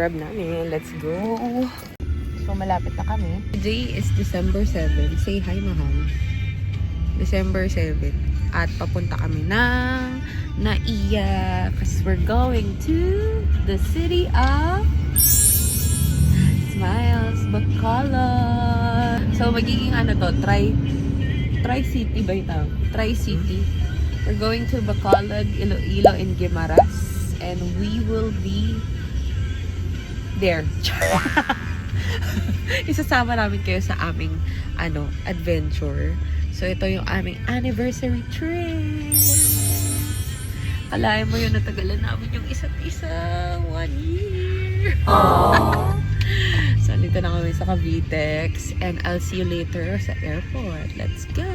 grab namin. Let's go! So, malapit na kami. Today is December 7. Say hi, mahal. December 7. At papunta kami ng Naiya. Because we're going to the city of Smiles, Bacolod. So, magiging ano to? Tri-City ba ito? Tri-City. We're going to Bacolod, Iloilo, and Guimaras. And we will be there. Isasama namin kayo sa aming adventure. So ito yung aming anniversary trip. Kalahin mo yun, natagalan namin yung isa't isa. 1 year. So dito na kami sa Cavitex. And I'll see you later sa airport. Let's go!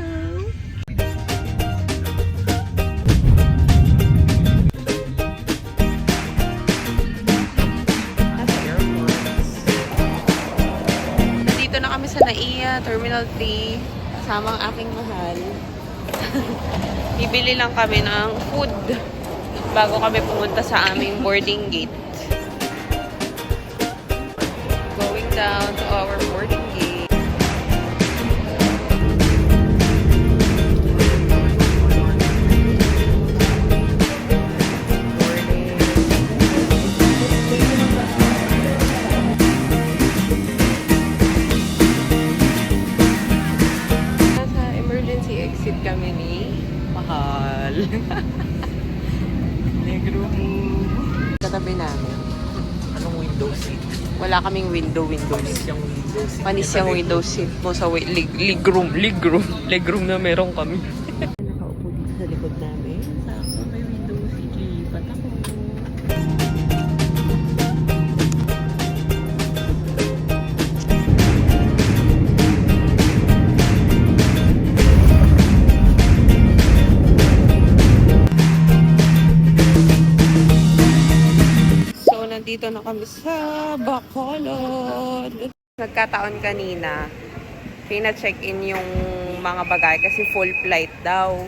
Sa Naiya, Terminal 3, kasama ang aking mahal. Bibili lang kami ng food bago kami pumunta sa aming boarding gate. Going down to our boarding gate. Kami ni mahal. Negro mo. Katabi namin. Anong window seat? Wala kaming window Panis yung window seat. Panis yung window seat mo sa legroom na meron kami. Nakaupo dito sa likod namin. Sakto may window seat. Lipat ako. Dito na kami sa Bacolod. Nagkataon kanina, pina-check-in yung mga bagay kasi full flight daw.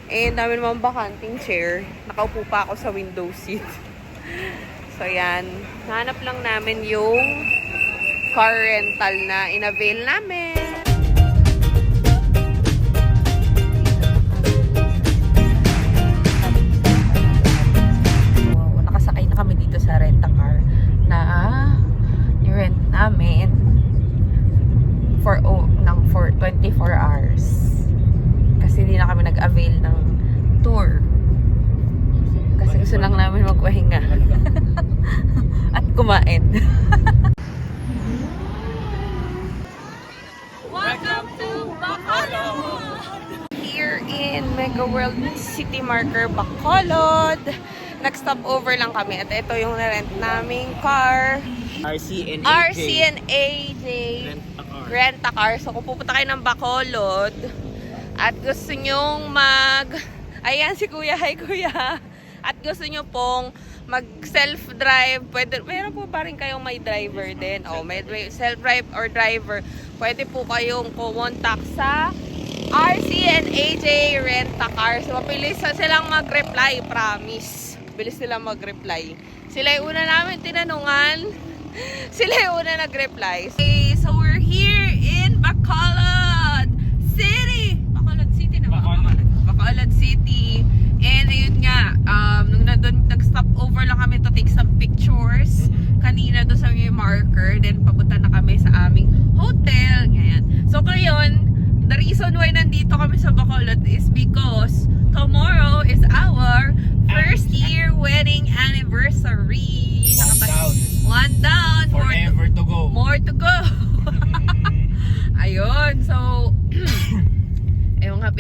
Eh, dami naman bakanting chair. Nakaupo pa ako sa window seat. So, yan. Hanap lang namin yung car rental na in-avail namin. Nakasakay na kami dito sa rent-a-car na i-rent namin for 24 hours. Kasi hindi na kami nag-avail ng tour. Kasi gusto lang namin magpahinga. At kumain. Welcome to Bacolod! Here in Mega World City Marker, Bacolod. Nag-stop over lang kami. At ito yung na-rent naming car. RC and AJ. Rent-a-car. So kung pupunta kayo ng Bacolod at gusto nyong ayan si Kuya. Hi Kuya. At gusto nyo pong mag-self-drive, meron po pa rin kayong may driver din. May self-drive or driver. Pwede po kayong kumontak sa RC and AJ Rent-a-Car. So mabilis silang mag-reply, promise. Bilis silang mag-reply. Sila yung una namin tinanungan. Sila yung una nag-reply. Okay, so we're here in Bacolod City. Bacolod City na ba? Bacolod City. And ayun nga, nung nag-stop over lang kami to take some pictures kanina doon sa may marker. Then papunta na kami sa aming hotel. Ganyan. So ngayon, the reason why nandito kami sa Bacolod is because tomorrow is our first year wedding anniversary. One down. Forever to go. More to go. Ayun. So, yung mga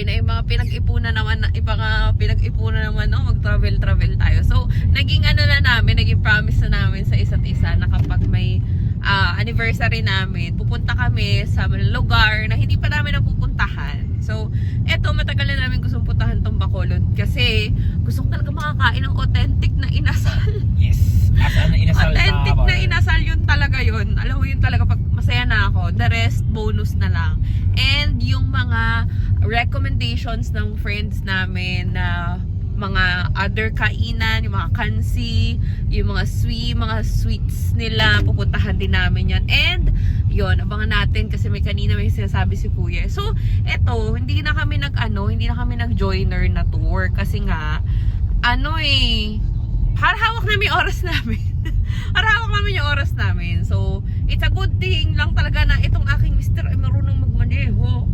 pinag-ipunan naman, mag-travel tayo. So, naging naging promise na namin sa isa't isa na kapag may anniversary namin, pupunta kami sa lugar na hindi pa namin napupuntahan. So, eto, matagal na namin gustong puntahan tong Bacolod kasi gusto ko talaga makakain ng authentic na inasal. Yes. Authentic na inasal, yun talaga yun. Alam mo yun talaga, pag masaya na ako, the rest bonus na lang. And yung mga recommendations ng friends namin na mga other kainan, yung mga kansi, yung mga sweets nila, pupuntahan din namin yan. And, yun, abangan natin kasi may kanina may sinasabi si Kuya. So, eto, hindi na kami nag-joiner na tour kasi nga, hawak namin yung oras namin. Hawak namin yung oras namin. So, it's a good thing lang talaga na itong aking mister ay marunong magmaneho.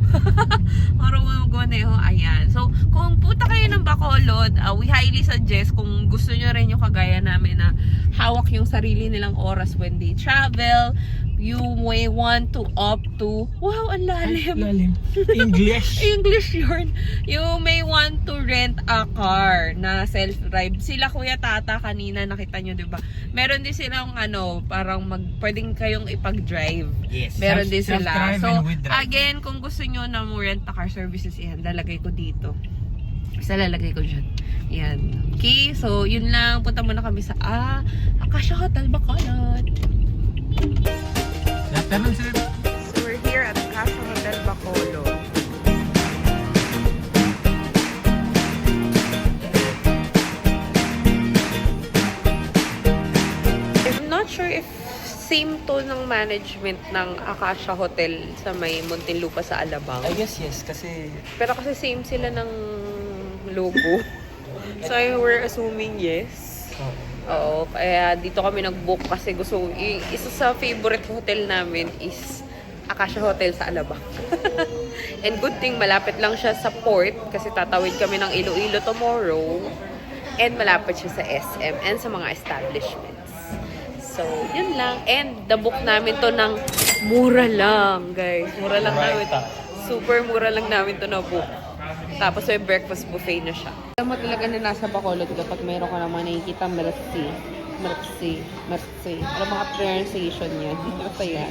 Marunong magmaneho. Ayan. So, kung punta kayo ng Bacolod, we highly suggest kung gusto nyo rin yung kagaya namin na hawak yung sarili nilang oras when they travel, you may want to opt to, wow, ang lalim. English. English yun. You may want to rent a car na self-drive. Sila Kuya Tata kanina nakita nyo, diba? Meron din silang parang pwedeng kayong ipag-drive. Yes. Meron din sila. Self-drive So, and with drive. again, kung gusto nyo na mo rent a car services, yan, lalagay ko dito. Isa lalagay ko dyan. Yan. Okay, so yun lang. Punta muna kami sa Acacia Hotel Bacolod. Natanong sir. So we're here at Acacia Hotel Bacolod. I'm not sure if same to ng management ng Acacia Hotel sa may Muntinlupa sa Alabang. I guess yes, kasi Pero kasi same sila ng logo. So we're assuming yes. Oo, kaya dito kami nag-book kasi isa sa favorite hotel namin is Acacia Hotel sa Alabang. And good thing, malapit lang siya sa port kasi tatawid kami ng Iloilo tomorrow. And malapit siya sa SM and sa mga establishments. So, yun lang. And the-book namin to ng mura lang, guys. Mura lang namin. Super mura lang namin to na-book. Tapos may breakfast buffet na siya. Alam mo talaga na nasa Bacolod kapag mayroon ka naman nakikita Merci. Alam mga pronunciation yan. Basta yan.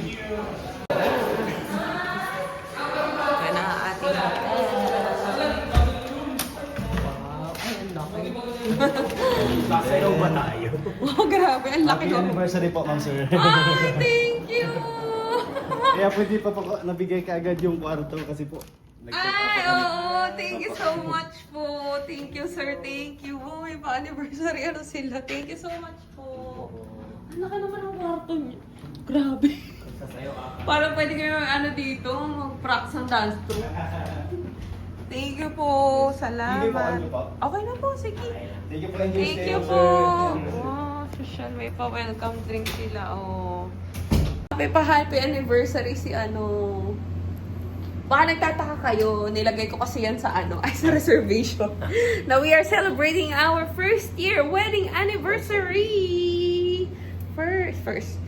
Yan ang ating hotel. Ay, ang laki. Pero ba tayo? Oh, grabe. Ang laki Happy ko. anniversary po, ma'am sir. Ay, thank you! Kaya pwede pa po nabigay ka agad yung kwarto kasi po. Ay, oo. Thank you so much po. Thank you, sir. Thank you. Oh, may pa-anniversary sila. Thank you so much po. Ang laki naman ang kwarto niyo. Grabe. Parang pwede kayo dito, mag-practice ng dance troupe. Thank you po. Salamat. Sige po, ano po? Okay na po. Sige. Thank you po, enjoy Thank stay, you ma'am, po. sir. Oh, social. May pa-welcome drink sila. Oh. May pa-happy anniversary si Baka nagtataka kayo, nilagay ko kasi yan sa sa reservation. Now we are celebrating our first year wedding anniversary. First.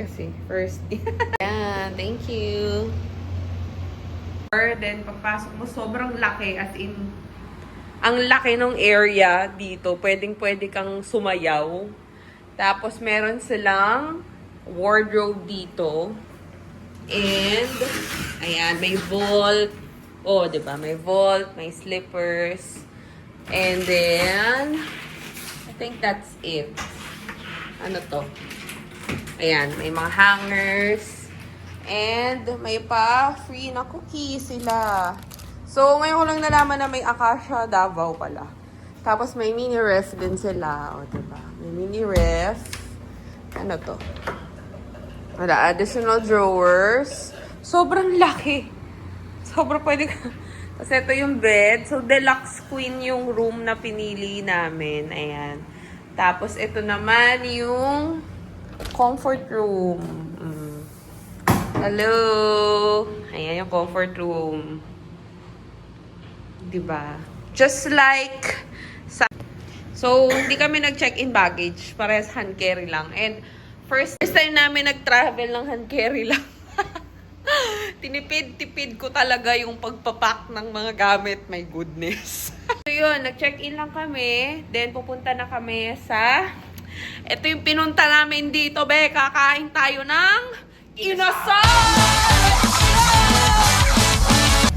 Yan, thank you. Then pagpasok mo, sobrang laki, as in, ang laki ng area dito. Pwede kang sumayaw. Tapos meron silang wardrobe dito. And, ayan, may vault. Oh, diba? May vault, may slippers. And then, I think that's it. Ano to? Ayan, may mga hangers. And, may pa free na cookies sila. So, ngayon ko lang nalaman na may Acacia Davao pala. Tapos, may mini ref din sila. O, diba? May mini ref. Ano to? Wala, additional drawers. Sobrang laki. Sobrang pwede ka. Kasi ito yung bed. So, deluxe queen yung room na pinili namin. Ayan. Tapos, ito naman yung comfort room. Hello! Ayan yung comfort room. Diba? Just like sa... So, hindi kami nag-check-in baggage. Parehas hand carry lang. And, first time namin nag-travel ng hand carry lang. Tinipid ko talaga yung pagpapak ng mga gamit. My goodness. So yun, nag-check-in lang kami. Then pupunta na kami sa... Ito yung pinunta namin dito, be. Kakain tayo ng inasal!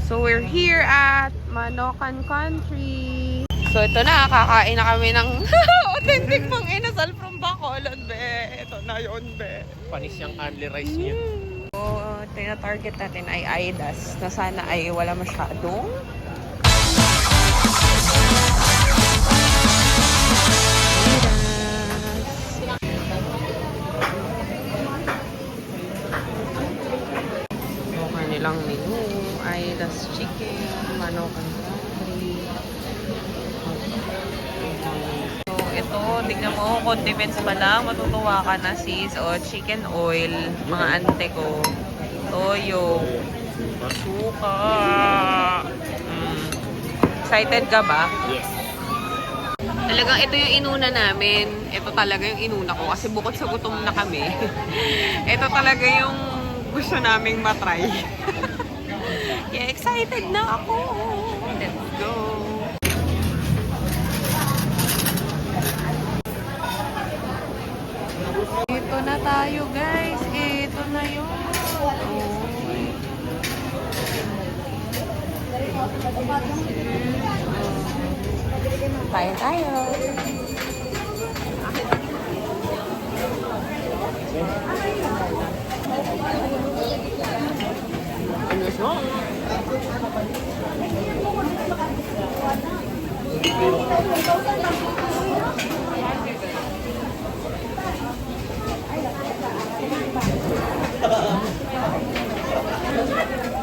So we're here at Manokan Country. So ito na, kakain na kami ng authentic pang inasal from Bacolod, be. Ito na yun, be. Panis yung only rice niya. So, tina-target natin ay Aidas na sana ay wala masyadong kanilang menu. Aidas chicken, manok and curry. So, ito, tignan mo, condiments pa lang. Matutuwa ka na, sis. O, chicken oil, mga ante ko. Toyo. Suka. Excited ka ba? Yes. Talagang ito yung inuna namin. Ito talaga yung inuna ko. Kasi bukod sa gutom na kami, ito talaga yung gusto naming matry. Yeah, excited na ako. Let's go. Ito na tayo, guys. Ito na yun. Kain tayo. Ano siya?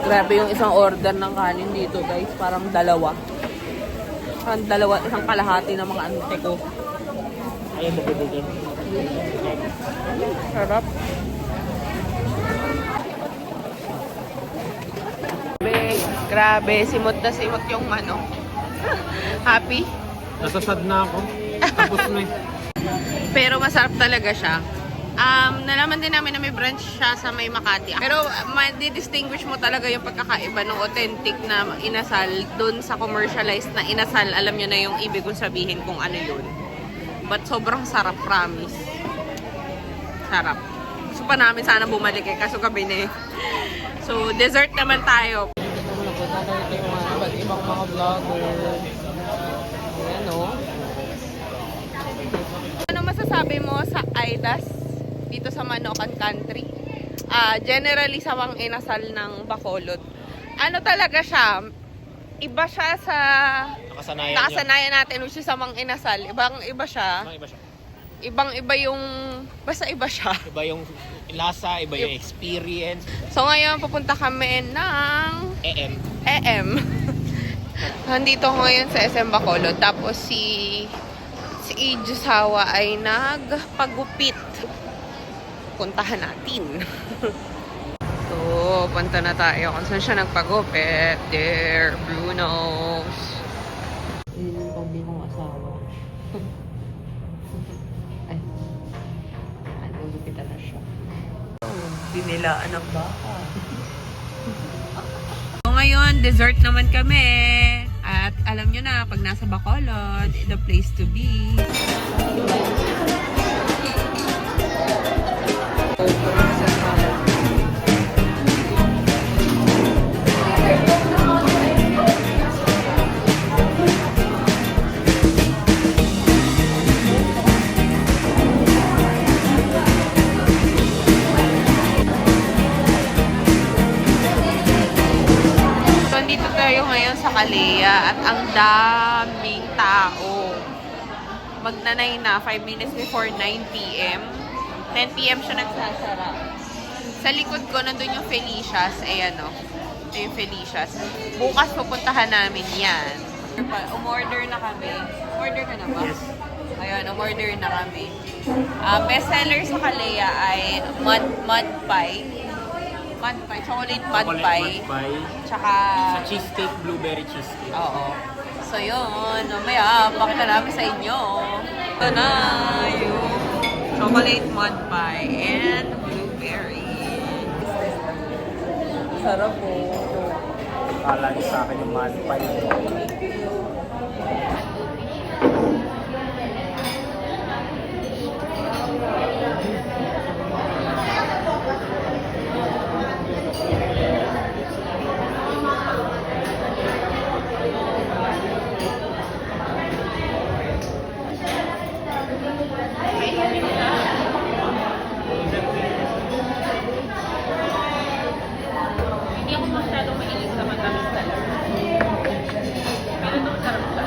Grabe yung isang order ng kanin dito, guys. Parang dalawa. Isang kalahati ng mga ante ko. Ayaw mo bubugin. Sarap. Grabe, simot na simot yung manok. Happy? Nasasad na ako. Tapos na eh. Pero masarap talaga siya. Nalaman din namin na may branch siya sa may Makati. Pero ma-distinguish mo talaga yung pagkakaiba ng authentic na inasal dun sa commercialized na inasal. Alam nyo na yung ibig kong sabihin kung ano yun. But sobrang sarap, promise. Sarap. Gusto pa namin sana bumalik eh, kaso gabi na eh. So, dessert naman tayo. Napunta tayo yung mga iba't ibang mga vlogger. Ayan o. Ano masasabi mo sa Aidas dito sa Manokan Country? Generally sa mga inasal ng Bacolod. Ano talaga siya? Iba siya sa nakasanayan natin, which is sa mga inasal. Ibang-iba siya. Iba siya. Ibang-iba yung... Basta iba siya. Iba yung lasa, iba yung experience. So ngayon, pupunta kami ng... EM. Nandito ko ngayon sa SM Bacolod. Tapos si Ijusawa ay nagpagupit. Puntahan natin. So, punta na tayo kung saan siya nagpagupit. There, Bruno's. Yun yung pambi kong asawa. Ay, nagupitan na siya. Dinilaan ng baka. So, ngayon, dessert naman kami. At alam nyo na, pag nasa Bacolod, the place to be. Ngayon sa Kalea at ang daming tao. Magnanay na 5 minutes before 9 p.m. 10 p.m. siya nagsasara. Sa likod ko nandun yung Felicia's. Ayan o. Ito yung Felicia's. Bukas pupuntahan namin yan. Umorder na kami. Order ka na ba? Yes. Ayun, umorder na kami. Best seller sa Kalea ay mud pie. Chocolate mud pie. Tsaka... Sa cheesecake, blueberry cheesecake. Oo. So yun, mamaya, pakita namin sa inyo. Ito na yung chocolate mud pie and blueberry. Sarap po. Kala niyo sa akin yung mud pie. Hindi ako masyadong mahilig sa matamis talaga. Pero ito masarap siya.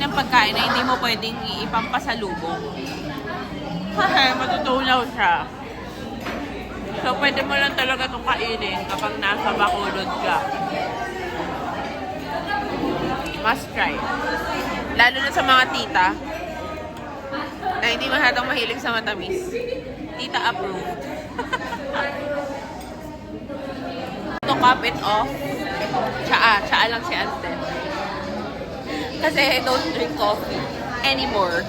ng pagkain na hindi mo pwedeng ipampasalubong. Matutunaw siya. So, pwede mo lang talaga itong kainin kapag nasa Bacolod ka. Must try. Lalo na sa mga tita na hindi masyadong mahilig sa matamis. Tita approved. To cap it off, tsaa lang si ante. Kasi I don't drink coffee anymore.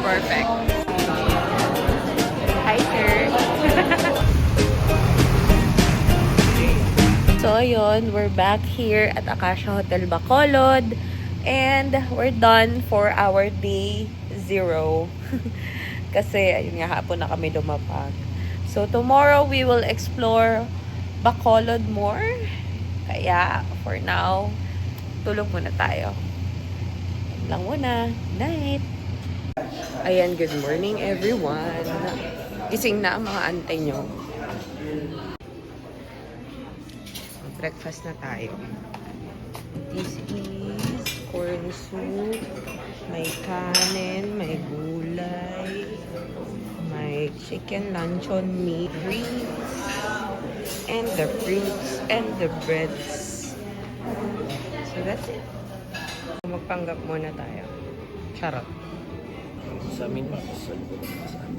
Perfect. Hi, sir. So, ayun, we're back here at Acacia Hotel Bacolod. And we're done for our day 0. Kasi, ayun nga, hapon na kami lumapag. So, tomorrow we will explore Bacolod more. Kaya, for now, tulog muna tayo. Yan lang muna. Night! Ayan, good morning everyone. Gising na ang mga ante nyo. Breakfast na tayo. This is corn soup. May kanin, may gulay, may chicken luncheon meat, greens, and the fruits and the breads. So that's it. Magpanggap muna tayo. Charot. Sa amin pa, sa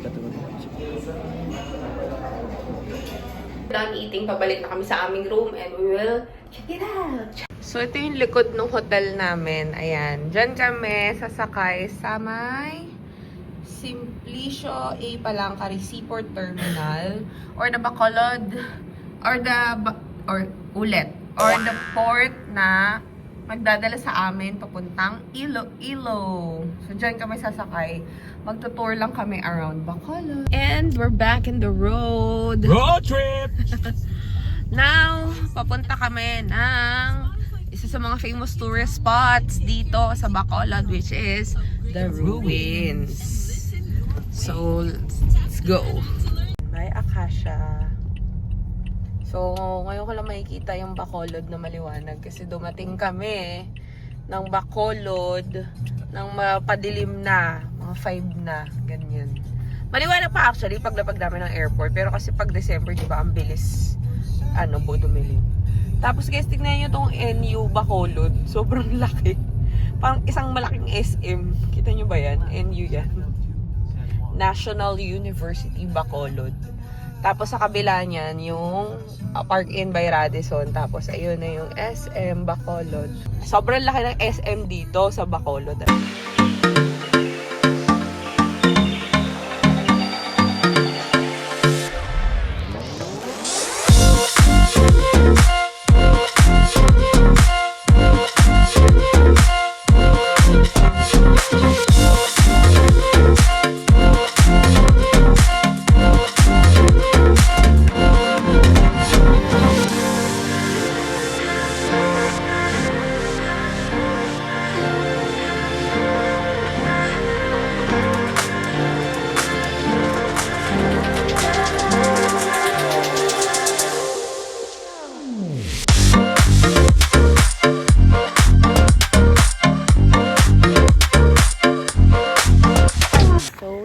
katulad mo. Done eating, pabalik na kami sa aming room and we will check it out. So, ito yung likod ng hotel namin. Ayan. Diyan kami sasakay sa may Simplicio A. Palangka Seaport Terminal or the Bacolod or the port na magdadala sa amin papuntang Iloilo. So, dyan kami sasakay. Magtutour lang kami around Bacolod. And we're back in the road. Road trip! Now, papunta kami ng isa sa mga famous tourist spots dito sa Bacolod, which is the ruins. So, let's go. Bye, Acacia. So, ngayon ko lang makikita yung Bacolod na maliwanag kasi dumating kami ng Bacolod ng mapadilim na, mga 5 na, ganyan. Maliwanag pa actually paglapag namin ng airport, pero kasi pag December, di ba, ang bilis, dumilim. Tapos guys, tignan nyo tong NU Bacolod. Sobrang laki. Parang isang malaking SM. Kita nyo ba yan? NU yan. National University Bacolod. Tapos sa kabila niyan, yung Park Inn by Radisson. Tapos ayun na yung SM Bacolod. Sobrang laki ng SM dito sa Bacolod.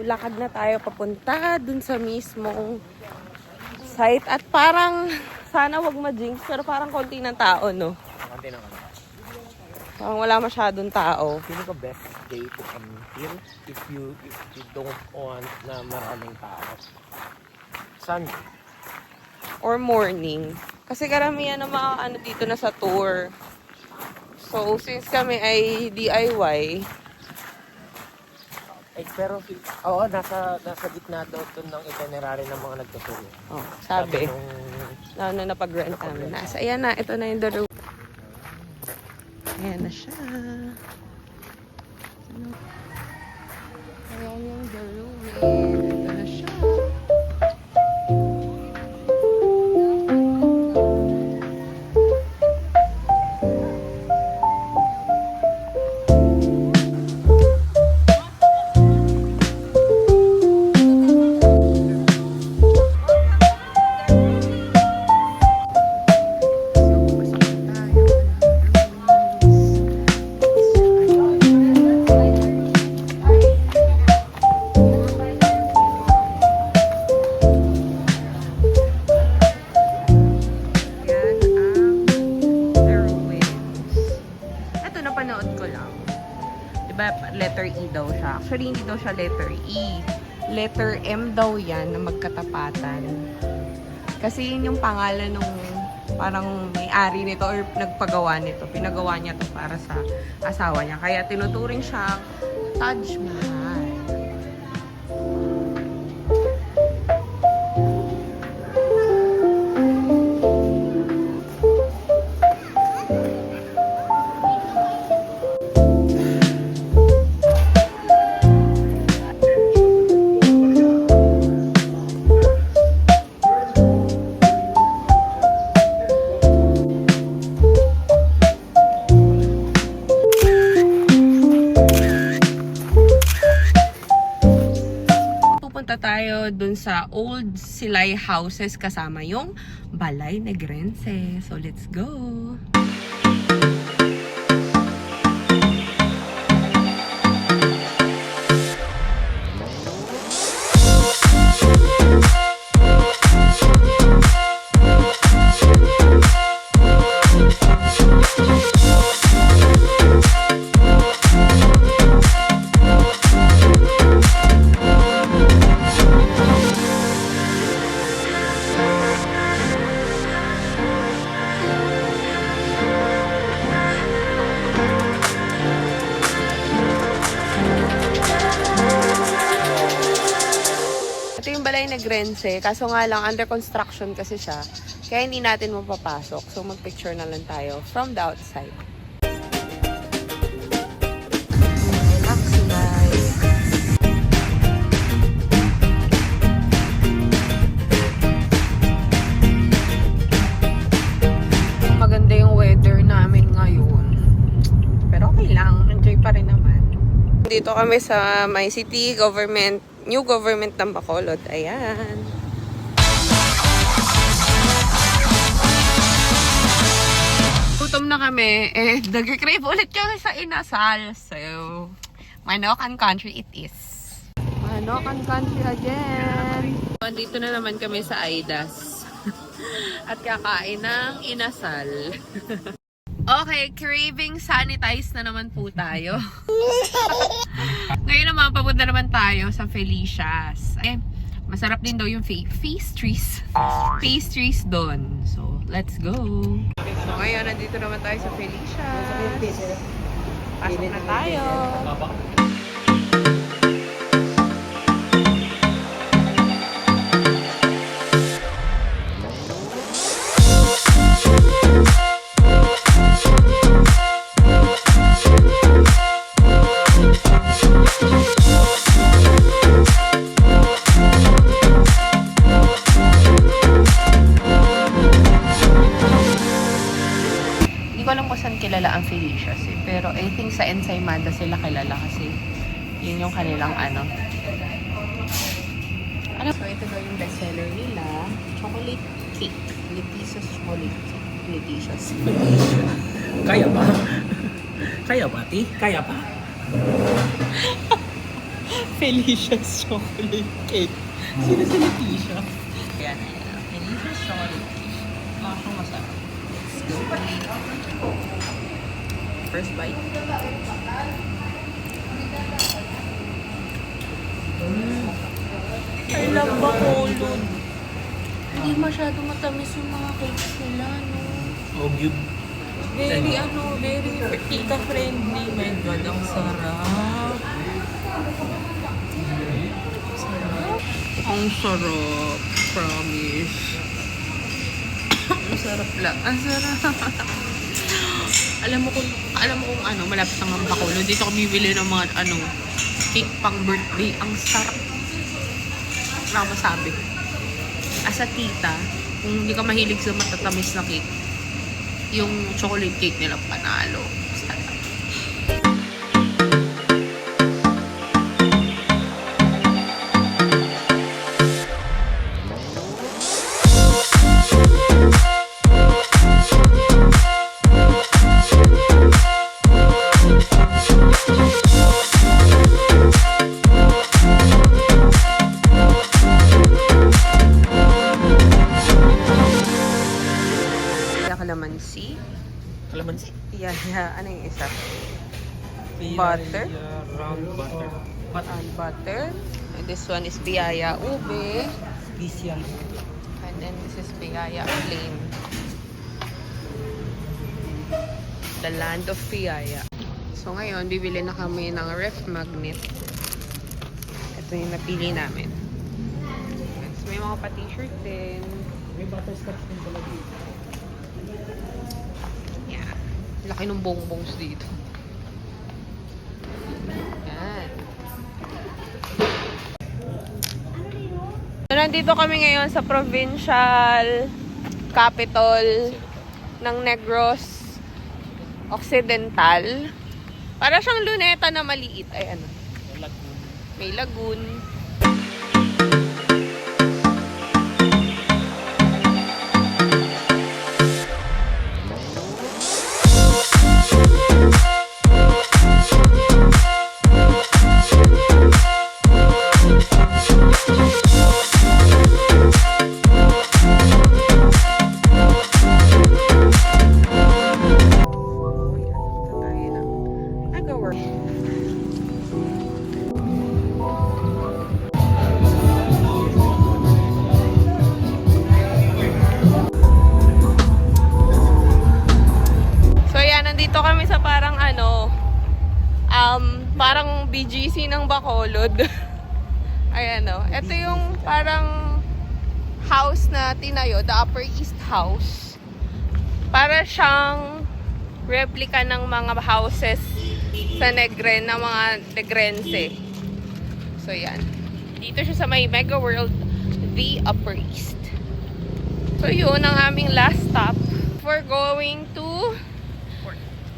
Lakad na tayo papunta dun sa mismong site at parang sana wag ma-jinx pero parang konti ng tao, no? Konti na kami. Parang wala masyadong tao. Feeling ko best day to come here if you don't want na maraming tao. Sunday. Or morning. Kasi karamihan ng mga dito na sa tour. So, since kami ay DIY, Pero, nasa gitna daw ito ng itinerary ng mga nagtuturo. sabi. Na napag-rent namin. Ayan na, ito na yung the room. Ayan na siya. Ayan yung the room. Ito na siya. Diba, letter E daw siya. Actually, hindi daw siya letter E. Letter M daw yan na magkatapatan. Kasi yun yung pangalan nung parang may-ari nito or nagpagawa nito. Pinagawa niya to para sa asawa niya. Kaya tinuturing siyang Taj Mahal. Pupunta tayo dun sa old Silay houses kasama yung Balay Negrense. So, let's go! Ito yung Balay Negrense, kaso nga lang under construction kasi siya. Kaya hindi natin mapapasok. So magpicture na lang tayo from the outside. Relax, guys. Maganda yung weather namin ngayon. Pero okay lang, enjoy pa rin naman. Dito kami sa may city government, new government ng Bacolod. Ayan. Gutom na kami. Nag-crave ulit kami sa inasal. So, Manokan Country it is. Manokan Country again. Dito na naman kami sa Aidas. At kakain ng inasal. Okay, craving sanitize na naman po tayo. Ngayon naman, papunta naman tayo sa Felicia's. Masarap din daw yung pastries. Pastries doon. So, let's go. So, ngayon, nandito naman tayo sa Felicia's. Pasok na tayo. Kilala ang Felicia's pero I think sa Ensaymada sila kilala kasi yun yung kanilang ano. So ito daw yung bestseller nila, chocolate cake. Letitia's chocolate cake. Letitia's. Kaya ba? Kaya ba, Ti? Kaya ba? Felicia's chocolate cake. Sino si Leticia? Ayan, Felicia's chocolate cake. Masarap. Let's go. First bite. I love Bacolod. Hindi masyado matamis yung mga cakes nila, no? Oh, good. Very, very tita friendly. My God, ang sarap. Ang sarap. Promise. Ang sarap lang. Ang sarap. Alam mo kung ano, malapit ang Bacolod. Dito kami bibili ng mga cake pang birthday. Ang sarap. Wala ko masabi. As a tita, kung hindi ka mahilig sa matatamis na cake, yung chocolate cake nila panalo. Sarap. Kalamansi? Yeah. Ano yung isa? butter. Round butter. And butter. And this one is Biaya ube. Special. And then this is Biaya plain. The land of Biaya. So ngayon, bibili na kami ng ref magnet. Ito yung napili namin. So, may mga pa-t-shirt din. May butterscotch din pala dito. Yan. Laki ng bongbongs dito. Yan. So, nandito kami ngayon sa provincial capital ng Negros Occidental. Para siyang Luneta na maliit. Ay, ano? May lagoon. Parang BGC ng Bacolod. Ayan o. Ito yung parang house na tinayo, the Upper East House. Para siyang replica ng mga houses sa Negren, ng mga Negrense. So yan. Dito siya sa may Mega World, the Upper East. So yun ang aming last stop. We're going to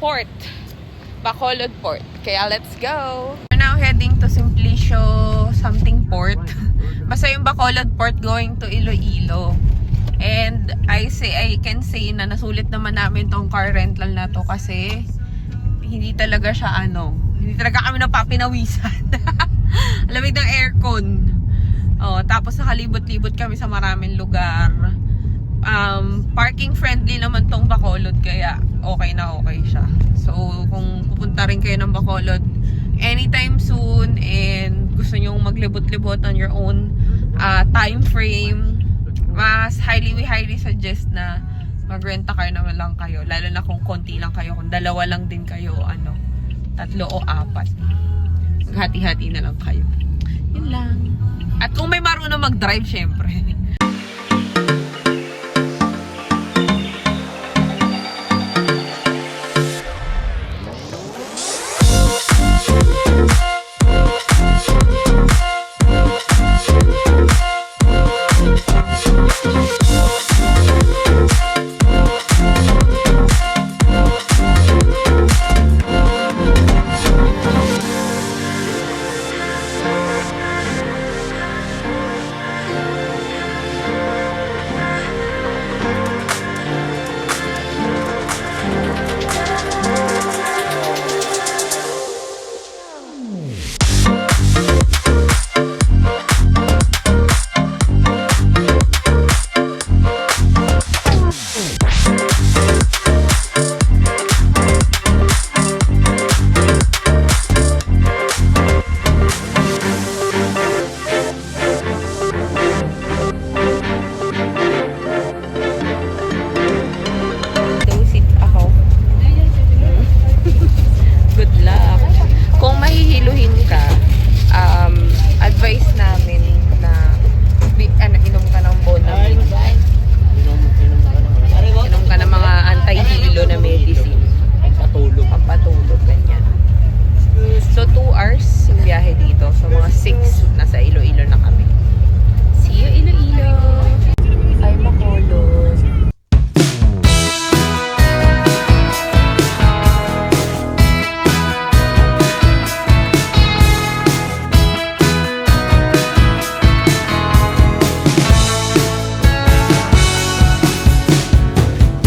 Port. Bacolod Port. Kaya let's go! We're now heading to Simplicio something port. Basta yung Bacolod Port going to Iloilo. And I can say na nasulit naman namin tong car rental na to kasi hindi talaga siya hindi talaga kami napapinawisan. Lamig ng aircon. Oh, tapos nakalibot-libot kami sa maraming lugar. Parking friendly naman tong Bacolod kaya okay na okay siya. So kung pupunta rin kayo ng Bacolod anytime soon and gusto nyo maglibot-libot on your own time frame, mas we highly suggest na mag-rent a car naman lang kayo, lalo na kung konti lang kayo, kung dalawa lang din kayo, 3 o 4, maghati-hati na lang kayo. Yun lang. At kung may marunong mag-drive syempre. Pampatulog, ganyan. So 2 hours yung biyahe dito. So mga 6